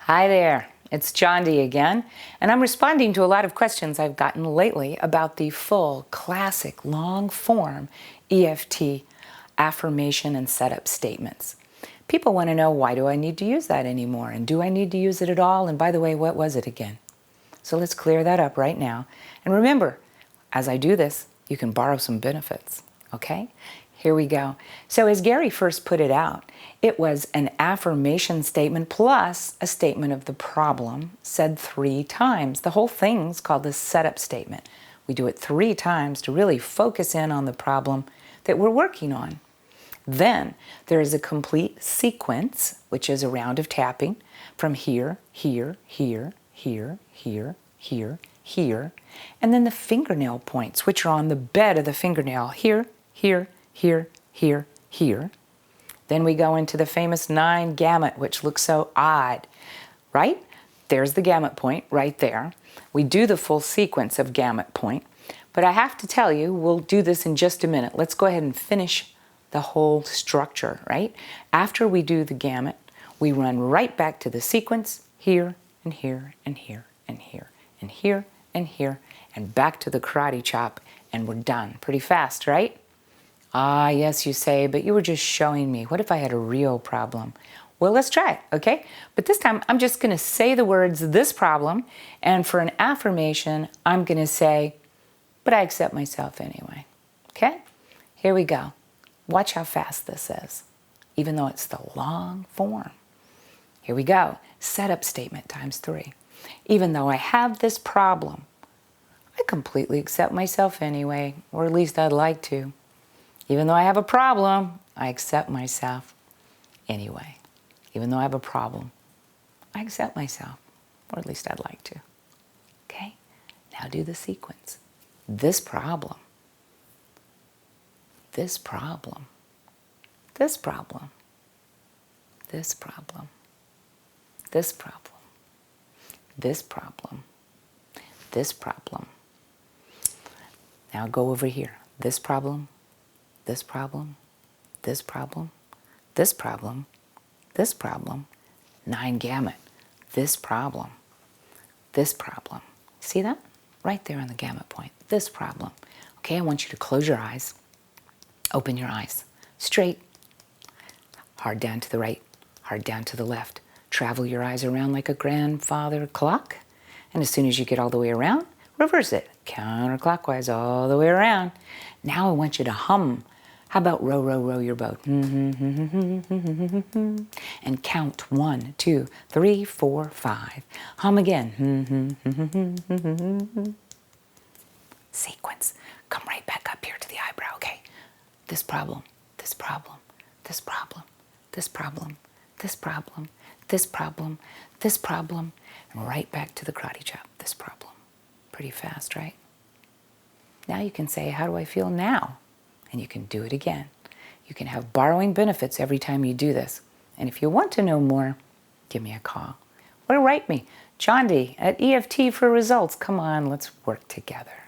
Hi there, it's Jondi again, and I'm responding to a lot of questions I've gotten lately about the full, classic, long-form EFT affirmation and setup statements. People want to know, why do I need to use that anymore? And do I need to use it at all? And by the way, what was it again? So let's clear that up right now. And remember, as I do this, you can borrow some benefits, okay? Here we go. So as Gary first put it out, it was an affirmation statement plus a statement of the problem said 3 times. The whole thing's called the setup statement. We do it 3 times to really focus in on the problem that we're working on. Then there is a complete sequence, which is a round of tapping from here, here, here, here, here, here, here, and then the fingernail points, which are on the bed of the fingernail, here, here, here, here, here. Then we go into the famous 9 gamut, which looks so odd, right? There's the gamut point right there. We do the full sequence of gamut point, but I have to tell you, we'll do this in just a minute. Let's go ahead and finish the whole structure, right? After we do the gamut, we run right back to the sequence, here, and here, and here, and here, and here, and here, and back to the karate chop, and we're done. Pretty fast, right? Ah, yes, you say, but you were just showing me. What if I had a real problem? Well, let's try it, okay? But this time, I'm just going to say the words, this problem, and for an affirmation, I'm going to say, but I accept myself anyway, okay? Here we go. Watch how fast this is, even though it's the long form. Here we go. Setup statement times 3. Even though I have this problem, I completely accept myself anyway, or at least I'd like to. Even though I have a problem, I accept myself anyway. Even though I have a problem, I accept myself, or at least I'd like to. Okay? Now do the sequence. This problem, this problem, this problem, this problem, this problem, this problem, this problem. Now go over here. This problem, this problem, this problem, this problem, this problem, 9 gamut, this problem, this problem. See that? Right there on the gamut point, this problem. Okay, I want you to close your eyes, open your eyes, straight, hard down to the right, hard down to the left. Travel your eyes around like a grandfather clock, and as soon as you get all the way around, reverse it, counterclockwise all the way around. Now I want you to hum. How about row, row, row your boat? And count 1, 2, 3, 4, 5. Hum again. Sequence. Come right back up here to the eyebrow, okay? This problem, this problem, this problem, this problem, this problem, this problem, this problem, and right back to the karate chop, this problem. Pretty fast, right? Now you can say, how do I feel now? And you can do it again. You can have borrowing benefits every time you do this. And if you want to know more, give me a call. Or write me, Jondi at EFT for results. Come on, let's work together.